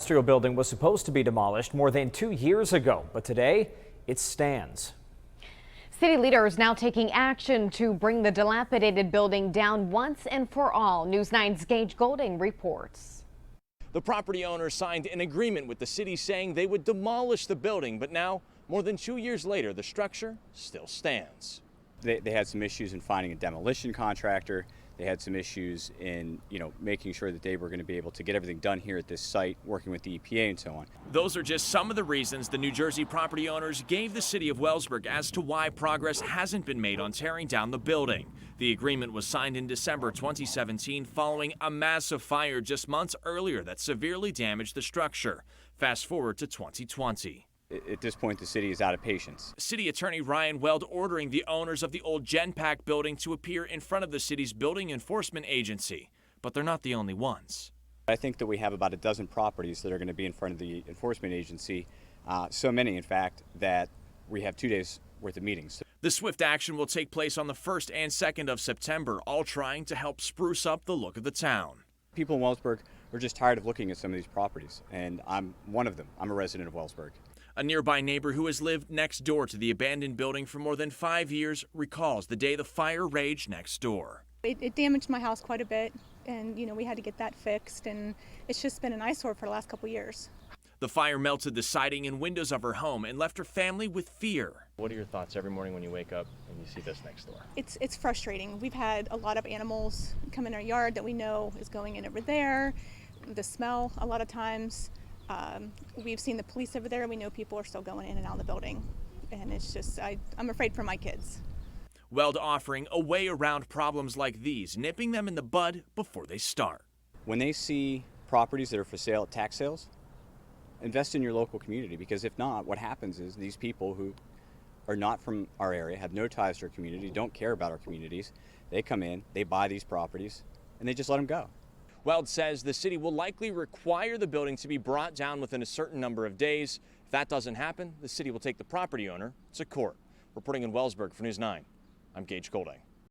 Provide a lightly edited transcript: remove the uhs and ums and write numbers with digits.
industrial building was supposed to be demolished more than 2 years ago, but today it stands. City leaders now taking action to bring the dilapidated building down once and for all. News 9's Gage Goulding reports. The property owner signed an agreement with the city saying they would demolish the building, but now, more than 2 years later, the structure still stands. They had some issues in finding a demolition contractor. They had some issues in, making sure that they were going to be able to get everything done here at this site, working with the EPA and so on. Those are just some of the reasons the New Jersey property owners gave the city of Wellsburg as to why progress hasn't been made on tearing down the building. The agreement was signed in December 2017 following a massive fire just months earlier that severely damaged the structure. Fast forward to 2020. At this point, the city is out of patience. City Attorney Ryan Weld ordering the owners of the old GenPak building to appear in front of the city's building enforcement agency. But they're not the only ones. I think that we have about a dozen properties that are going to be in front of the enforcement agency. So many, in fact, that we have 2 days worth of meetings. The swift action will take place on the 1st and 2nd of September, all trying to help spruce up the look of the town. People in Wellsburg are just tired of looking at some of these properties, and I'm one of them. I'm a resident of Wellsburg. A nearby neighbor who has lived next door to the abandoned building for more than 5 years recalls the day the fire raged next door. It damaged my house quite a bit, and we had to get that fixed, and it's just been an eyesore for the last couple years. The fire melted the siding and windows of her home and left her family with fear. What are your thoughts every morning when you wake up and you see this next door? It's frustrating. We've had a lot of animals come in our yard that we know is going in over there. The smell a lot of times. We've seen the police over there. We know people are still going in and out of the building. And it's just, I'm afraid for my kids. Weld offering a way around problems like these, nipping them in the bud before they start. When they see properties that are for sale at tax sales, invest in your local community, because if not, what happens is these people who are not from our area, have no ties to our community, don't care about our communities, they come in, they buy these properties, and they just let them go. Weld says the city will likely require the building to be brought down within a certain number of days. If that doesn't happen, the city will take the property owner to court. Reporting in Wellsburg for News 9, I'm Gage Goulding.